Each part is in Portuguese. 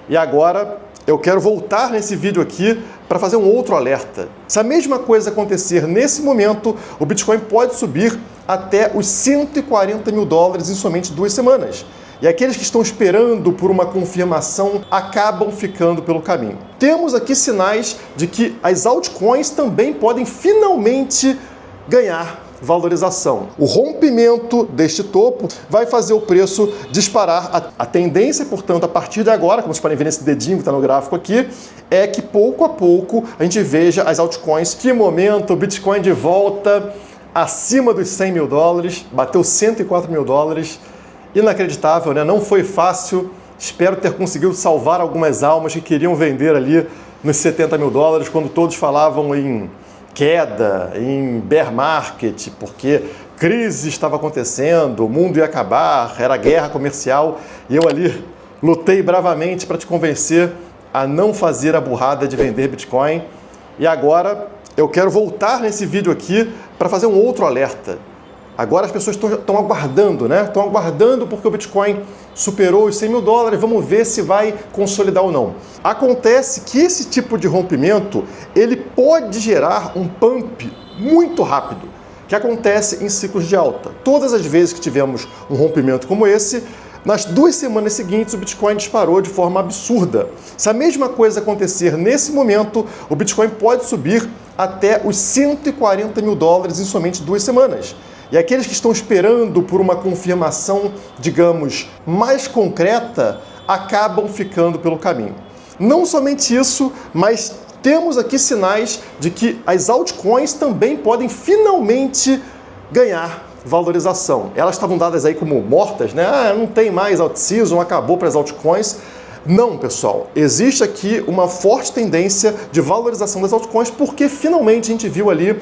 E agora eu quero voltar nesse vídeo aqui para fazer um outro alerta. Se a mesma coisa acontecer nesse momento, o Bitcoin pode subir até os 140 mil dólares em somente 2 semanas. E aqueles que estão esperando por uma confirmação acabam ficando pelo caminho. Temos aqui sinais de que as altcoins também podem finalmente ganhar valorização. O rompimento deste topo vai fazer o preço disparar. A tendência, portanto, a partir de agora, como vocês podem ver nesse dedinho que está no gráfico aqui, é que pouco a pouco a gente veja as altcoins. Que momento, o Bitcoin de volta acima dos 100 mil dólares, bateu 104 mil dólares. Inacreditável, né? Não foi fácil. Espero ter conseguido salvar algumas almas que queriam vender ali nos 70 mil dólares, quando todos falavam em queda, em bear market, porque crise estava acontecendo, o mundo ia acabar, era guerra comercial, e eu ali lutei bravamente para te convencer a não fazer a burrada de vender Bitcoin. E agora eu quero voltar nesse vídeo aqui para fazer um outro alerta. Agora as pessoas estão aguardando, né? Estão aguardando porque o Bitcoin superou os 100 mil dólares, vamos ver se vai consolidar ou não. Acontece que esse tipo de rompimento, ele pode gerar um pump muito rápido, que acontece em ciclos de alta. Todas as vezes que tivemos um rompimento como esse, nas 2 semanas seguintes o Bitcoin disparou de forma absurda. Se a mesma coisa acontecer nesse momento, o Bitcoin pode subir até os 140 mil dólares em somente 2 semanas. E aqueles que estão esperando por uma confirmação, digamos, mais concreta, acabam ficando pelo caminho. Não somente isso, mas temos aqui sinais de que as altcoins também podem finalmente ganhar valorização. Elas estavam dadas aí como mortas, né? Não tem mais alt-season, acabou para as altcoins. Não, pessoal, existe aqui uma forte tendência de valorização das altcoins porque finalmente a gente viu ali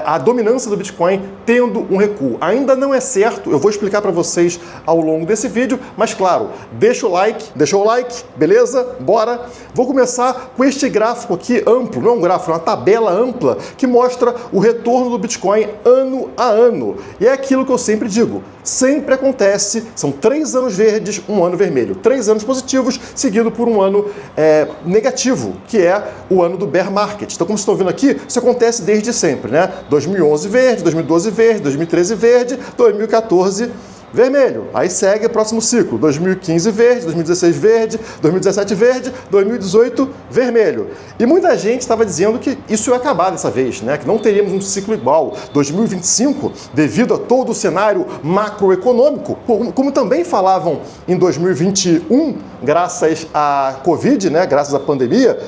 a dominância do Bitcoin tendo um recuo. Ainda não é certo, eu vou explicar para vocês ao longo desse vídeo, mas claro, deixa o like, beleza? Bora! Vou começar com este gráfico aqui amplo, não é um gráfico, é uma tabela ampla que mostra o retorno do Bitcoin ano a ano. E é aquilo que eu sempre digo, sempre acontece, são 3 anos verdes, 1 ano vermelho. 3 anos positivos, seguido por um ano negativo, que é o ano do bear market. Então, como vocês estão vendo aqui, isso acontece desde sempre, né? 2011 verde, 2012 verde, 2013 verde, 2014 vermelho. Aí segue o próximo ciclo, 2015 verde, 2016 verde, 2017 verde, 2018 vermelho. E muita gente estava dizendo que isso ia acabar dessa vez, né? Que não teríamos um ciclo igual. 2025, devido a todo o cenário macroeconômico, como também falavam em 2021, graças à Covid, né? Graças à pandemia,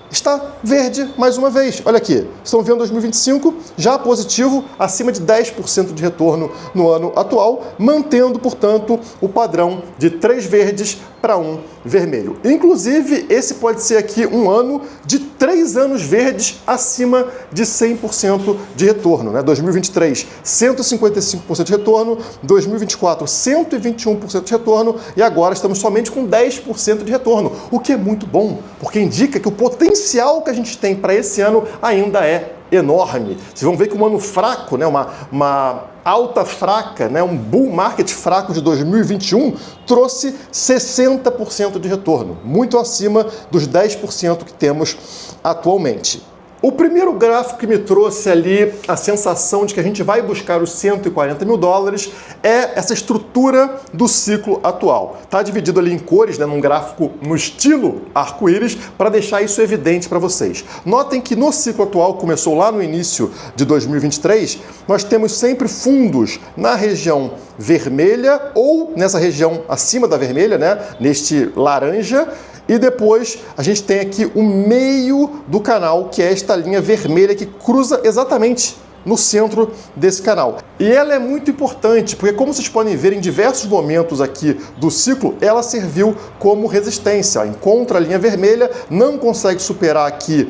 está verde mais uma vez. Olha aqui, estão vendo 2025 já positivo, acima de 10% de retorno no ano atual, mantendo, portanto, o padrão de 3 verdes para 1 vermelho. Inclusive, esse pode ser aqui um ano de 3 anos verdes acima de 100% de retorno, né? 2023, 155% de retorno, 2024, 121% de retorno e agora estamos somente com 10% de retorno, o que é muito bom, porque indica que o potencial que a gente tem para esse ano ainda é enorme. Vocês vão ver que um ano fraco, né, uma alta fraca, né, um bull market fraco de 2021 trouxe 60% de retorno, muito acima dos 10% que temos atualmente. O primeiro gráfico que me trouxe ali a sensação de que a gente vai buscar os 140 mil dólares é essa estrutura do ciclo atual. Está dividido ali em cores, né, num gráfico no estilo arco-íris, para deixar isso evidente para vocês. Notem que no ciclo atual, começou lá no início de 2023, nós temos sempre fundos na região vermelha ou nessa região acima da vermelha, né, neste laranja. E depois a gente tem aqui o meio do canal, que é esta linha vermelha que cruza exatamente no centro desse canal. E ela é muito importante, porque como vocês podem ver em diversos momentos aqui do ciclo, ela serviu como resistência. Encontra a linha vermelha, não consegue superar aqui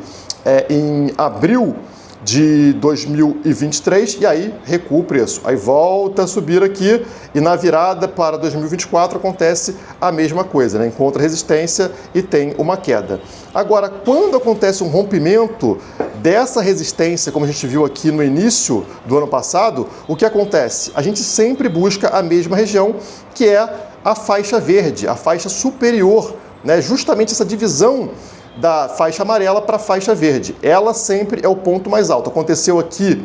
em abril de 2023 e aí recua o preço. Aí volta a subir aqui e na virada para 2024 acontece a mesma coisa, né? Encontra resistência e tem uma queda. Agora, quando acontece um rompimento dessa resistência, como a gente viu aqui no início do ano passado, o que acontece? A gente sempre busca a mesma região, que é a faixa verde, a faixa superior né, justamente essa divisão da faixa amarela para a faixa verde. Ela sempre é o ponto mais alto. Aconteceu aqui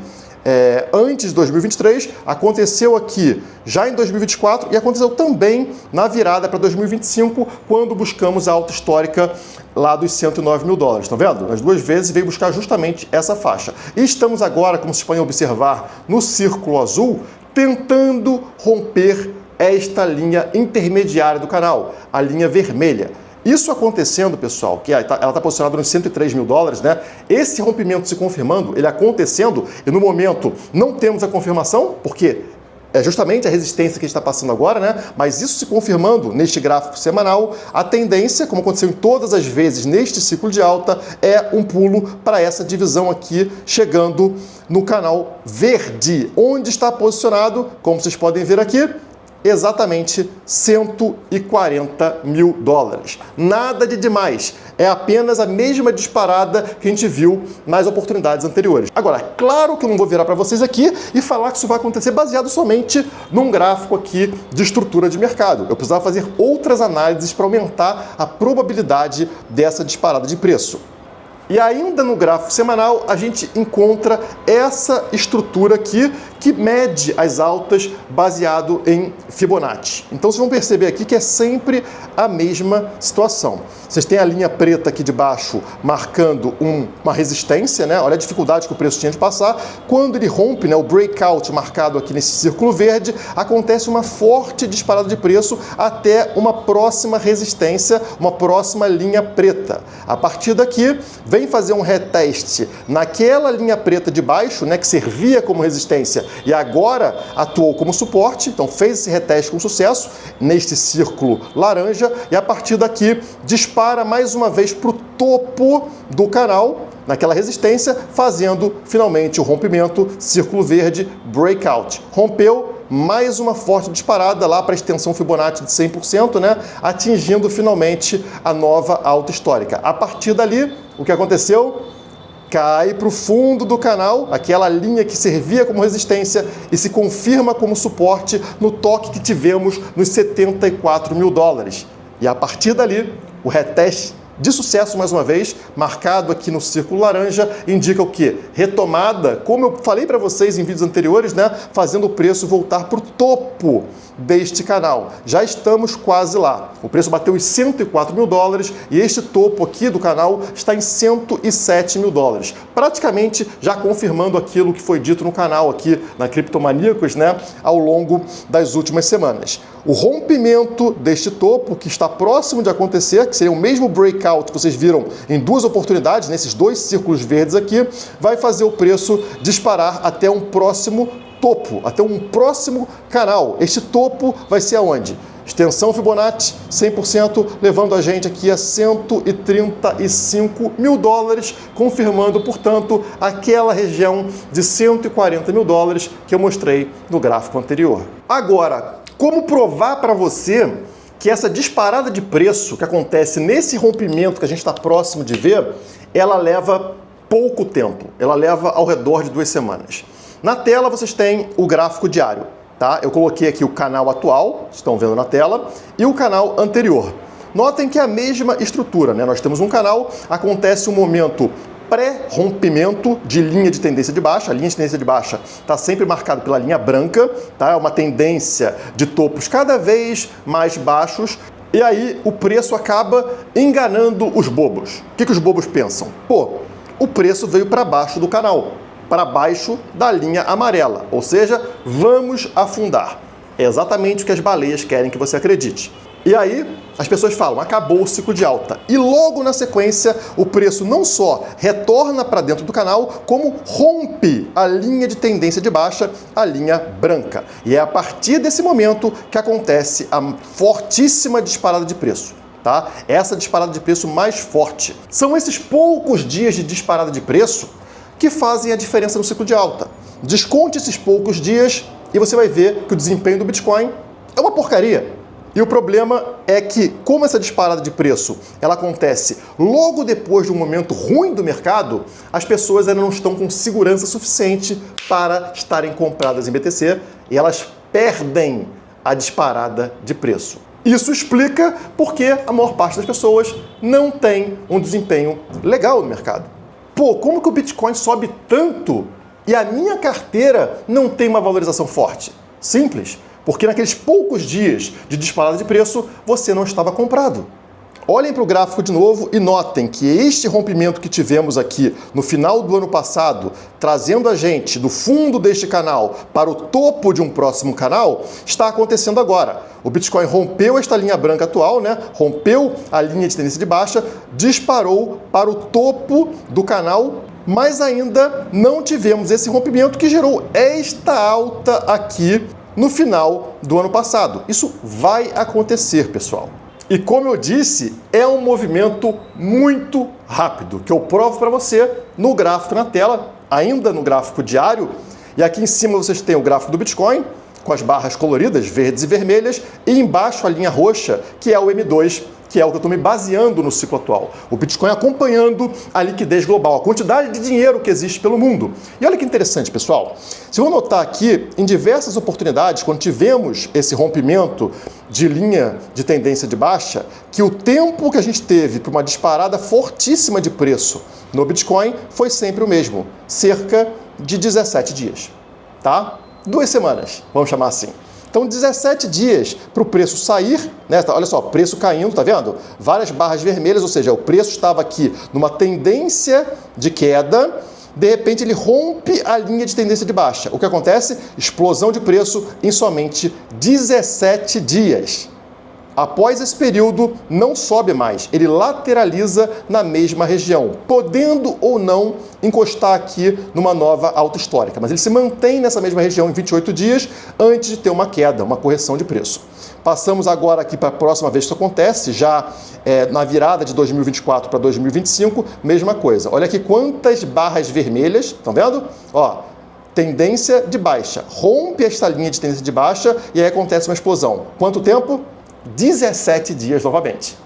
antes de 2023, aconteceu aqui já em 2024 e aconteceu também na virada para 2025, quando buscamos a alta histórica lá dos 109 mil dólares. Estão vendo? As duas vezes veio buscar justamente essa faixa. E estamos agora, como vocês podem observar, no círculo azul, tentando romper esta linha intermediária do canal, a linha vermelha. Isso acontecendo, pessoal, que ela está posicionada nos 103 mil dólares, né? Esse rompimento se confirmando, ele acontecendo, e no momento não temos a confirmação, porque é justamente a resistência que a gente está passando agora, né? Mas isso se confirmando neste gráfico semanal, a tendência, como aconteceu em todas as vezes neste ciclo de alta, é um pulo para essa divisão aqui, chegando no canal verde, onde está posicionado, como vocês podem ver aqui, exatamente 140 mil dólares. Nada de demais, é apenas a mesma disparada que a gente viu nas oportunidades anteriores. Agora, claro que eu não vou virar para vocês aqui e falar que isso vai acontecer baseado somente num gráfico aqui de estrutura de mercado. Eu precisava fazer outras análises para aumentar a probabilidade dessa disparada de preço. E ainda no gráfico semanal, a gente encontra essa estrutura aqui que mede as altas baseado em Fibonacci. Então, vocês vão perceber aqui que é sempre a mesma situação. Vocês têm a linha preta aqui de baixo marcando uma resistência, né? Olha a dificuldade que o preço tinha de passar. Quando ele rompe, né, o breakout marcado aqui nesse círculo verde, acontece uma forte disparada de preço até uma próxima resistência, uma próxima linha preta. A partir daqui, vem fazer um reteste naquela linha preta de baixo, né, que servia como resistência e agora atuou como suporte, então fez esse reteste com sucesso neste círculo laranja e a partir daqui dispara mais uma vez para o topo do canal, naquela resistência, fazendo finalmente o rompimento, círculo verde, breakout. Rompeu, mais uma forte disparada lá para a extensão Fibonacci de 100%, né? Atingindo finalmente a nova alta histórica. A partir dali, o que aconteceu? Cai para o fundo do canal, aquela linha que servia como resistência e se confirma como suporte no toque que tivemos nos 74 mil dólares. E a partir dali, o reteste de sucesso, mais uma vez, marcado aqui no círculo laranja, indica o quê? Retomada, como eu falei para vocês em vídeos anteriores, né? Fazendo o preço voltar para o topo deste canal. Já estamos quase lá. O preço bateu os 104 mil dólares e este topo aqui do canal está em 107 mil dólares. Praticamente já confirmando aquilo que foi dito no canal aqui na Criptomaníacos, né? Ao longo das últimas semanas. O rompimento deste topo, que está próximo de acontecer, que seria o mesmo breakout que vocês viram em duas oportunidades, nesses dois círculos verdes aqui, vai fazer o preço disparar até um próximo topo, até um próximo canal. Este topo vai ser aonde? Extensão Fibonacci 100%, levando a gente aqui a 135 mil dólares, confirmando, portanto, aquela região de 140 mil dólares que eu mostrei no gráfico anterior. Agora, como provar para você que essa disparada de preço que acontece nesse rompimento que a gente está próximo de ver, ela leva pouco tempo, ela leva ao redor de 2 semanas. Na tela vocês têm o gráfico diário, tá? Eu coloquei aqui o canal atual, estão vendo na tela, e o canal anterior. Notem que é a mesma estrutura, né? Nós temos um canal, acontece um momento pré-rompimento de linha de tendência de baixa. A linha de tendência de baixa está sempre marcada pela linha branca, tá? É uma tendência de topos cada vez mais baixos. E aí o preço acaba enganando os bobos. O que os bobos pensam? Pô, o preço veio para baixo do canal, para baixo da linha amarela, ou seja, vamos afundar. É exatamente o que as baleias querem que você acredite. E aí, as pessoas falam, acabou o ciclo de alta. E logo na sequência, o preço não só retorna para dentro do canal, como rompe a linha de tendência de baixa, a linha branca. E é a partir desse momento que acontece a fortíssima disparada de preço. Tá? Essa disparada de preço mais forte. São esses poucos dias de disparada de preço que fazem a diferença no ciclo de alta. Desconte esses poucos dias e você vai ver que o desempenho do Bitcoin é uma porcaria. E o problema é que, como essa disparada de preço ela acontece logo depois de um momento ruim do mercado, as pessoas ainda não estão com segurança suficiente para estarem compradas em BTC e elas perdem a disparada de preço. Isso explica porque a maior parte das pessoas não tem um desempenho legal no mercado. Pô, como que o Bitcoin sobe tanto e a minha carteira não tem uma valorização forte? Simples, porque naqueles poucos dias de disparada de preço, você não estava comprado. Olhem para o gráfico de novo e notem que este rompimento que tivemos aqui no final do ano passado, trazendo a gente do fundo deste canal para o topo de um próximo canal, está acontecendo agora. O Bitcoin rompeu esta linha branca atual, né? Rompeu a linha de tendência de baixa, disparou para o topo do canal, mas ainda não tivemos esse rompimento que gerou esta alta aqui no final do ano passado. Isso vai acontecer, pessoal. E como eu disse, é um movimento muito rápido, que eu provo para você no gráfico na tela, ainda no gráfico diário. E aqui em cima vocês têm o gráfico do Bitcoin, com as barras coloridas, verdes e vermelhas, e embaixo a linha roxa, que é o M2, que é o que eu estou me baseando no ciclo atual. O Bitcoin acompanhando a liquidez global, a quantidade de dinheiro que existe pelo mundo. E olha que interessante, pessoal. Se eu notar aqui, em diversas oportunidades, quando tivemos esse rompimento de linha de tendência de baixa, que o tempo que a gente teve para uma disparada fortíssima de preço no Bitcoin foi sempre o mesmo, cerca de 17 dias, tá? 2 semanas, vamos chamar assim. Então, 17 dias para o preço sair, né? Olha só, preço caindo, tá vendo? Várias barras vermelhas, ou seja, o preço estava aqui numa tendência de queda, de repente ele rompe a linha de tendência de baixa. O que acontece? Explosão de preço em somente 17 dias. Após esse período, não sobe mais, ele lateraliza na mesma região, podendo ou não encostar aqui numa nova alta histórica, mas ele se mantém nessa mesma região em 28 dias antes de ter uma queda, uma correção de preço. Passamos agora aqui para a próxima vez que isso acontece, já na virada de 2024 para 2025, mesma coisa. Olha aqui quantas barras vermelhas, estão vendo? Ó, tendência de baixa, rompe esta linha de tendência de baixa e aí acontece uma explosão. Quanto tempo? 17 dias novamente.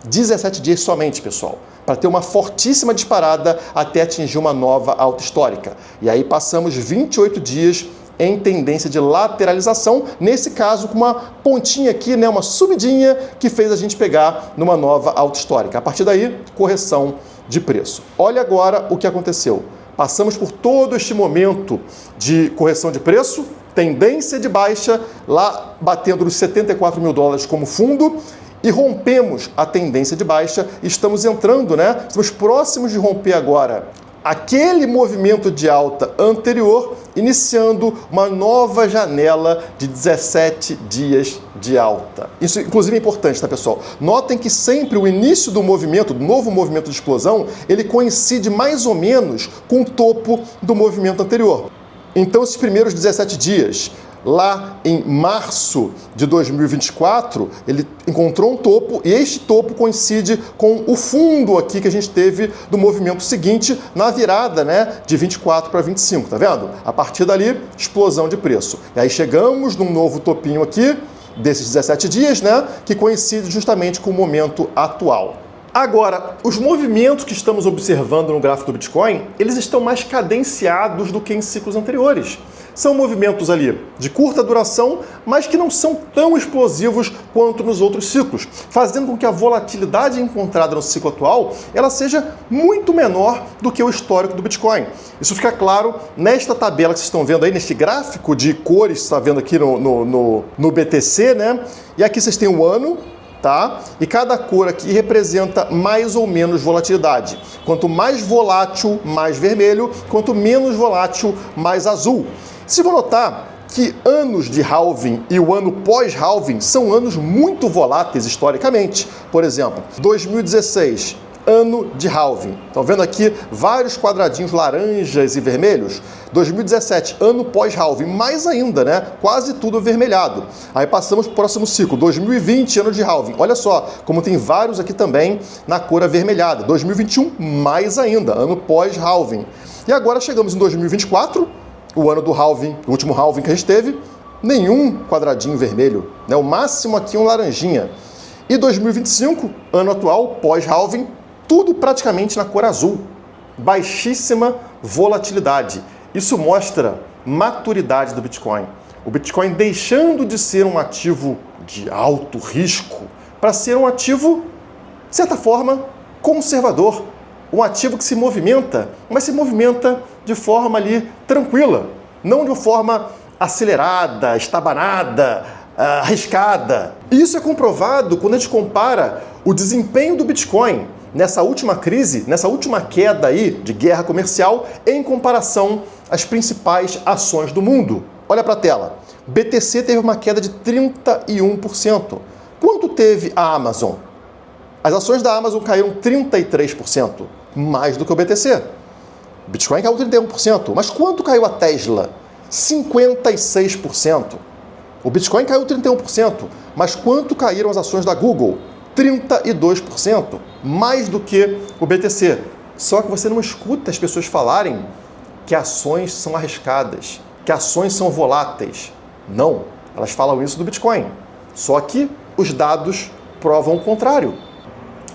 17 dias somente, pessoal, para ter uma fortíssima disparada até atingir uma nova alta histórica. E aí passamos 28 dias em tendência de lateralização, nesse caso com uma pontinha aqui, né, uma subidinha que fez a gente pegar numa nova alta histórica. A partir daí, correção de preço. Olha agora o que aconteceu. Passamos por todo este momento de correção de preço, tendência de baixa, lá batendo nos 74 mil dólares como fundo, e rompemos a tendência de baixa, estamos entrando, né? Estamos próximos de romper agora aquele movimento de alta anterior, iniciando uma nova janela de 17 dias de alta. Isso, inclusive, é importante, tá, pessoal? Notem que sempre o início do movimento, do novo movimento de explosão, ele coincide mais ou menos com o topo do movimento anterior. Então, esses primeiros 17 dias, lá em março de 2024, ele encontrou um topo e este topo coincide com o fundo aqui que a gente teve do movimento seguinte na virada, né, de 24 para 25, tá vendo? A partir dali, explosão de preço. E aí chegamos num novo topinho aqui, desses 17 dias, né, que coincide justamente com o momento atual. Agora, os movimentos que estamos observando no gráfico do Bitcoin, eles estão mais cadenciados do que em ciclos anteriores. São movimentos ali de curta duração, mas que não são tão explosivos quanto nos outros ciclos, fazendo com que a volatilidade encontrada no ciclo atual ela seja muito menor do que o histórico do Bitcoin. Isso fica claro nesta tabela que vocês estão vendo aí, neste gráfico de cores que você está vendo aqui no BTC, né? E aqui vocês têm o ano, tá? E cada cor aqui representa mais ou menos volatilidade. Quanto mais volátil, mais vermelho. Quanto menos volátil, mais azul. Se for notar que anos de halving e o ano pós-halving são anos muito voláteis historicamente. Por exemplo, 2016, ano de halving. Estão vendo aqui vários quadradinhos laranjas e vermelhos? 2017, ano pós-halving, mais ainda, né? Quase tudo avermelhado. Aí passamos para o próximo ciclo, 2020, ano de halving. Olha só, como tem vários aqui também na cor avermelhada. 2021, mais ainda, ano pós-halving. E agora chegamos em 2024, o ano do halving, o último halving que a gente teve, nenhum quadradinho vermelho, né? O máximo aqui um laranjinha. E 2025, ano atual, pós-halving, tudo praticamente na cor azul. Baixíssima volatilidade. Isso mostra maturidade do Bitcoin. O Bitcoin deixando de ser um ativo de alto risco para ser um ativo, de certa forma, conservador. Um ativo que se movimenta, mas se movimenta de forma ali tranquila, não de forma acelerada, estabanada, arriscada. Isso é comprovado quando a gente compara o desempenho do Bitcoin nessa última crise, nessa última queda aí de guerra comercial, em comparação às principais ações do mundo. Olha para a tela. BTC teve uma queda de 31%. Quanto teve a Amazon? As ações da Amazon caíram 33%, mais do que o BTC. Bitcoin caiu 31%, mas quanto caiu a Tesla? 56%. O Bitcoin caiu 31%, mas quanto caíram as ações da Google? 32%, mais do que o BTC. Só que você não escuta as pessoas falarem que ações são arriscadas, que ações são voláteis. Não, elas falam isso do Bitcoin. Só que os dados provam o contrário.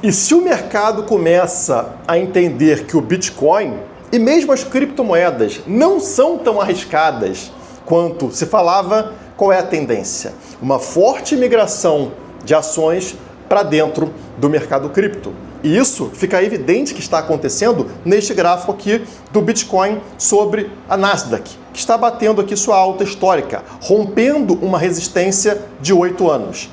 E se o mercado começa a entender que o Bitcoin e mesmo as criptomoedas não são tão arriscadas quanto se falava, qual é a tendência? Uma forte migração de ações para dentro do mercado cripto. E isso fica evidente que está acontecendo neste gráfico aqui do Bitcoin sobre a Nasdaq, que está batendo aqui sua alta histórica, rompendo uma resistência de 8 anos.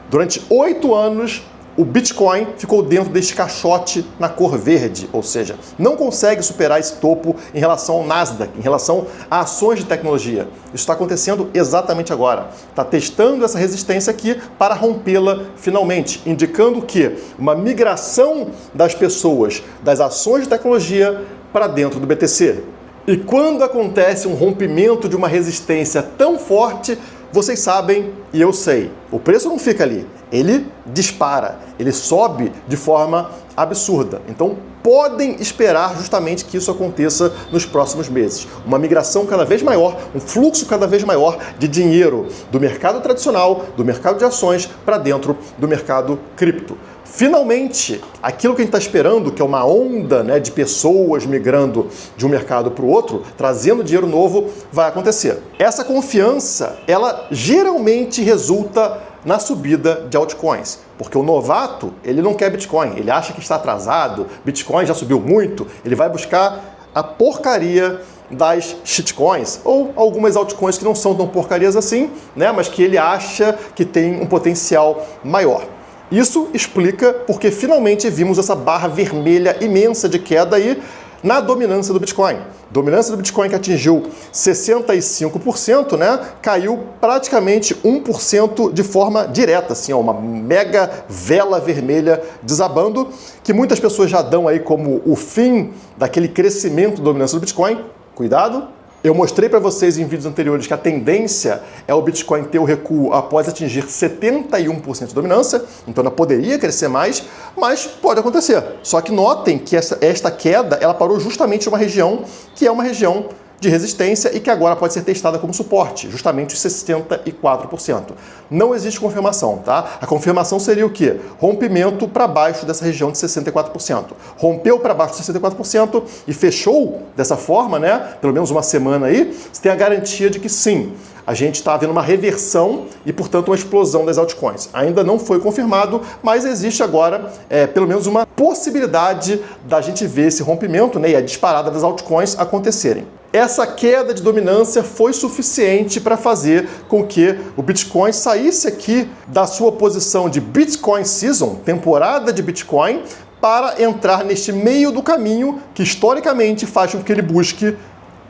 Durante 8 anos, o Bitcoin ficou dentro deste caixote na cor verde, ou seja, não consegue superar esse topo em relação ao Nasdaq, em relação a ações de tecnologia. Isso está acontecendo exatamente agora. Está testando essa resistência aqui para rompê-la finalmente, indicando que uma migração das pessoas das ações de tecnologia para dentro do BTC. E quando acontece um rompimento de uma resistência tão forte, vocês sabem e eu sei, o preço não fica ali, ele dispara, ele sobe de forma absurda. Então podem esperar justamente que isso aconteça nos próximos meses. Uma migração cada vez maior, um fluxo cada vez maior de dinheiro do mercado tradicional, do mercado de ações, para dentro do mercado cripto. Finalmente, aquilo que a gente está esperando, que é uma onda, né, de pessoas migrando de um mercado para o outro, trazendo dinheiro novo, vai acontecer. Essa confiança, ela geralmente resulta na subida de altcoins, porque o novato, ele não quer Bitcoin, ele acha que está atrasado, Bitcoin já subiu muito, ele vai buscar a porcaria das shitcoins, ou algumas altcoins que não são tão porcarias assim, né, mas que ele acha que tem um potencial maior. Isso explica porque finalmente vimos essa barra vermelha imensa de queda aí na dominância do Bitcoin. Dominância do Bitcoin que atingiu 65%, né? Caiu praticamente 1% de forma direta, assim, ó, uma mega vela vermelha desabando, que muitas pessoas já dão aí como o fim daquele crescimento da dominância do Bitcoin. Cuidado! Eu mostrei para vocês em vídeos anteriores que a tendência é o Bitcoin ter o recuo após atingir 71% de dominância, então ela poderia crescer mais, mas pode acontecer. Só que notem que esta queda ela parou justamente em uma região que é uma região de resistência e que agora pode ser testada como suporte, justamente os 64%. Não existe confirmação, tá? A confirmação seria o quê? Rompimento para baixo dessa região de 64%. Rompeu para baixo de 64% e fechou dessa forma, né? Pelo menos uma semana aí, você tem a garantia de que sim, a gente está vendo uma reversão e, portanto, uma explosão das altcoins. Ainda não foi confirmado, mas existe agora, pelo menos, uma possibilidade da gente ver esse rompimento, né, e a disparada das altcoins acontecerem. Essa queda de dominância foi suficiente para fazer com que o Bitcoin saísse aqui da sua posição de Bitcoin Season, temporada de Bitcoin, para entrar neste meio do caminho que, historicamente, faz com que ele busque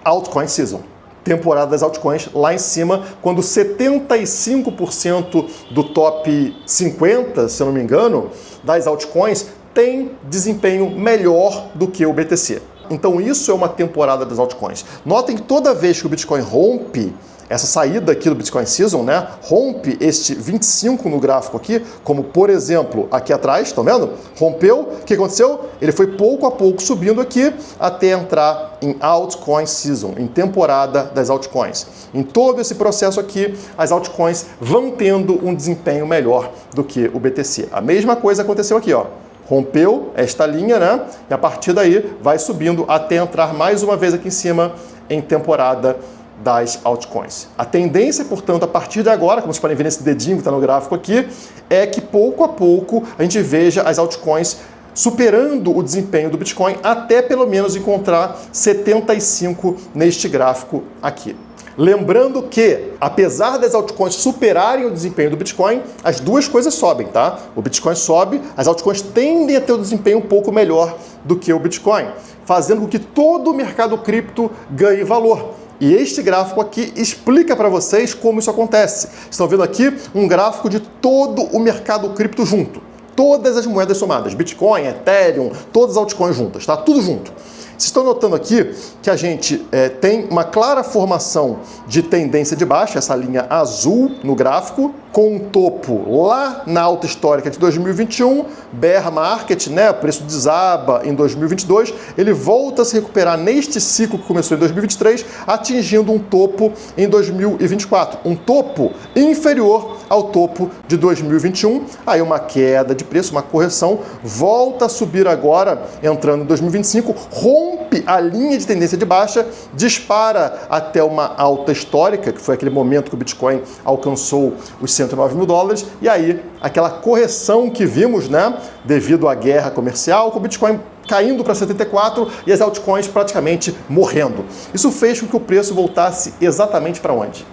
Altcoin Season. Temporada das altcoins lá em cima, quando 75% do top 50, se eu não me engano, das altcoins tem desempenho melhor do que o BTC. Então isso é uma temporada das altcoins. Notem que toda vez que o Bitcoin rompe essa saída aqui do Bitcoin Season, né, rompe este 25 no gráfico aqui, como por exemplo aqui atrás, estão vendo? Rompeu, o que aconteceu? Ele foi pouco a pouco subindo aqui até entrar em Altcoin Season, em temporada das altcoins. Em todo esse processo aqui, as altcoins vão tendo um desempenho melhor do que o BTC. A mesma coisa aconteceu aqui, ó. Rompeu esta linha, né? E a partir daí vai subindo até entrar mais uma vez aqui em cima em temporada das altcoins. A tendência, portanto, a partir de agora, como vocês podem ver nesse dedinho que está no gráfico aqui, é que pouco a pouco a gente veja as altcoins superando o desempenho do Bitcoin até pelo menos encontrar 75 neste gráfico aqui. Lembrando que, apesar das altcoins superarem o desempenho do Bitcoin, as duas coisas sobem, tá? O Bitcoin sobe, as altcoins tendem a ter um desempenho um pouco melhor do que o Bitcoin, fazendo com que todo o mercado cripto ganhe valor. E este gráfico aqui explica para vocês como isso acontece. Estão vendo aqui um gráfico de todo o mercado cripto junto. Todas as moedas somadas, Bitcoin, Ethereum, todas as altcoins juntas, tá? Tudo junto. Vocês estão notando aqui que a gente tem uma clara formação de tendência de baixa, essa linha azul no gráfico, com um topo lá na alta histórica de 2021, bear market, né? O preço desaba em 2022, ele volta a se recuperar neste ciclo que começou em 2023, atingindo um topo em 2024, um topo inferior ao topo de 2021, aí uma queda de preço, uma correção, volta a subir agora, entrando em 2025, rompe a linha de tendência de baixa, dispara até uma alta histórica, que foi aquele momento que o Bitcoin alcançou os 109 mil dólares, e aí aquela correção que vimos, né, devido à guerra comercial, com o Bitcoin caindo para 74 e as altcoins praticamente morrendo. Isso fez com que o preço voltasse exatamente para onde?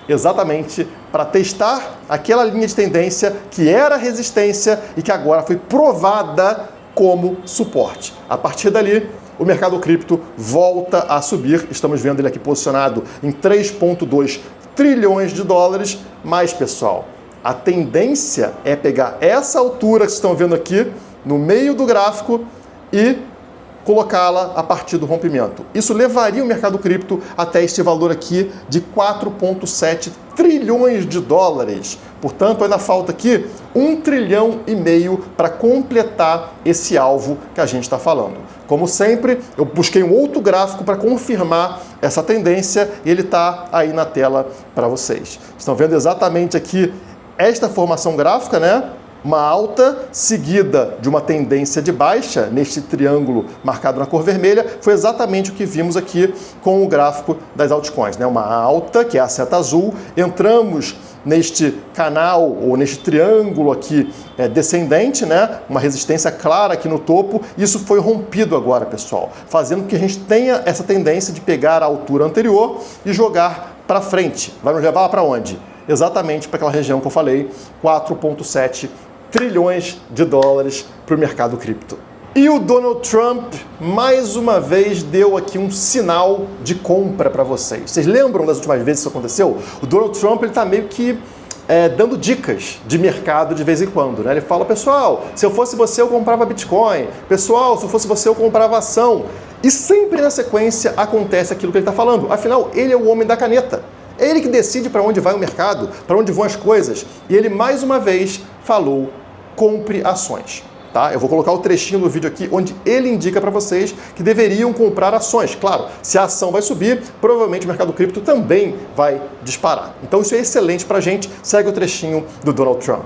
Exatamente para testar aquela linha de tendência que era resistência e que agora foi provada como suporte. A partir dali, o mercado cripto volta a subir. Estamos vendo ele aqui posicionado em 3,2 trilhões de dólares. Mas, pessoal, a tendência é pegar essa altura que vocês estão vendo aqui no meio do gráfico e colocá-la a partir do rompimento. Isso levaria o mercado cripto até este valor aqui de 4,7 trilhões de dólares. Portanto, ainda falta aqui 1,5 trilhão para completar esse alvo que a gente está falando. Como sempre, eu busquei um outro gráfico para confirmar essa tendência e ele está aí na tela para vocês. Estão vendo exatamente aqui esta formação gráfica, né? Uma alta seguida de uma tendência de baixa neste triângulo marcado na cor vermelha, foi exatamente o que vimos aqui com o gráfico das altcoins, né? Uma alta, que é a seta azul, entramos neste canal ou neste triângulo aqui descendente, né? Uma resistência clara aqui no topo. Isso foi rompido agora, pessoal, fazendo com que a gente tenha essa tendência de pegar a altura anterior e jogar para frente. Vai nos levar para onde? Exatamente para aquela região que eu falei, 4,7 trilhões de dólares para o mercado cripto. E o Donald Trump, mais uma vez, deu aqui um sinal de compra para vocês. Vocês lembram das últimas vezes que isso aconteceu? O Donald Trump está meio que dando dicas de mercado de vez em quando, né? Ele fala, pessoal, se eu fosse você, eu comprava Bitcoin. Pessoal, se eu fosse você, eu comprava ação. E sempre na sequência acontece aquilo que ele está falando. Afinal, ele é o homem da caneta. É ele que decide para onde vai o mercado, para onde vão as coisas. E ele, mais uma vez, falou, compre ações. Tá? Eu vou colocar o trechinho do vídeo aqui, onde ele indica para vocês que deveriam comprar ações. Claro, se a ação vai subir, provavelmente o mercado cripto também vai disparar. Então isso é excelente para a gente. Segue o trechinho do Donald Trump.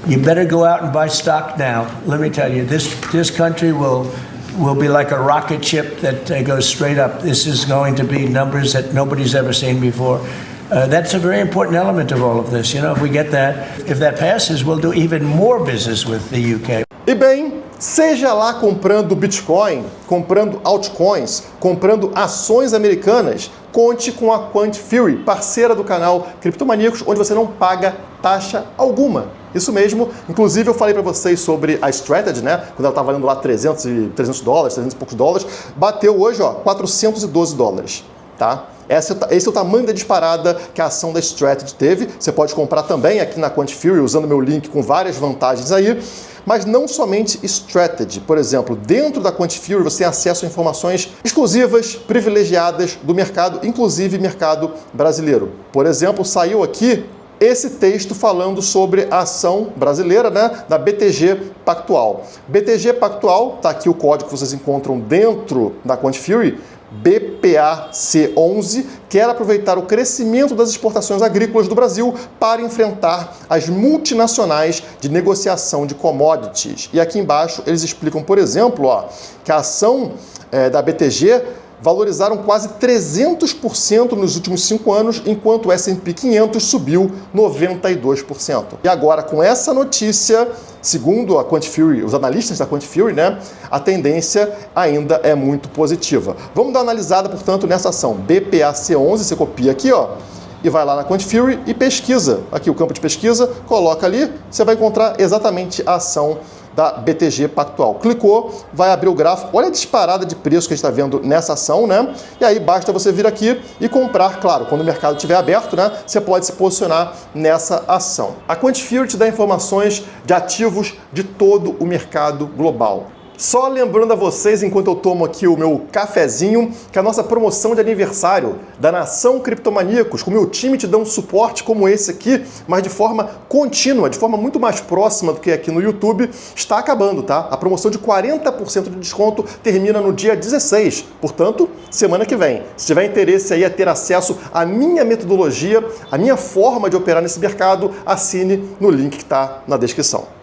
You better go out and buy stock now. Let me tell you, this country will be like a rocket ship that goes straight up. This is going to be numbers that nobody's ever seen before. That's a very important element of all of this. You know, if we get that, if that passes, we'll do even more business with the UK. E bem, seja lá comprando Bitcoin, comprando altcoins, comprando ações americanas, conte com a Quant Fury, parceira do canal Criptomaníacos, onde você não paga taxa alguma. Isso mesmo, inclusive eu falei para vocês sobre a Strategy, né? Quando ela estava valendo lá 300 dólares, 300 e poucos dólares, bateu hoje, ó, 412 dólares, tá? Esse é o tamanho da disparada que a ação da Strategy teve. Você pode comprar também aqui na Quant Fury, usando meu link com várias vantagens aí. Mas não somente Strategy. Por exemplo, dentro da Quant Fury você tem acesso a informações exclusivas, privilegiadas do mercado, inclusive mercado brasileiro. Por exemplo, saiu aqui esse texto falando sobre a ação brasileira, né, da BTG Pactual. BTG Pactual, tá aqui o código que vocês encontram dentro da Quant Fury, BPAC11, quer aproveitar o crescimento das exportações agrícolas do Brasil para enfrentar as multinacionais de negociação de commodities. E aqui embaixo eles explicam, por exemplo, ó, que a ação da BTG valorizaram quase 300% nos últimos 5 anos, enquanto o S&P 500 subiu 92%. E agora, com essa notícia, segundo a Quantifury, os analistas da Quantifury, né, a tendência ainda é muito positiva. Vamos dar uma analisada, portanto, nessa ação BPAC11, você copia aqui, ó, e vai lá na Quantifury e pesquisa. Aqui o campo de pesquisa, coloca ali, você vai encontrar exatamente a ação da BTG Pactual. Clicou, vai abrir o gráfico, olha a disparada de preço que a gente está vendo nessa ação, né? E aí basta você vir aqui e comprar, claro, quando o mercado estiver aberto, né? Você pode se posicionar nessa ação. A Quantifury te dá informações de ativos de todo o mercado global. Só lembrando a vocês, enquanto eu tomo aqui o meu cafezinho, que a nossa promoção de aniversário da Nação Criptomaníacos, com o meu time te dá um suporte como esse aqui, mas de forma contínua, de forma muito mais próxima do que aqui no YouTube, está acabando, tá? A promoção de 40% de desconto termina no dia 16, portanto, semana que vem. Se tiver interesse aí a ter acesso à minha metodologia, à minha forma de operar nesse mercado, assine no link que está na descrição.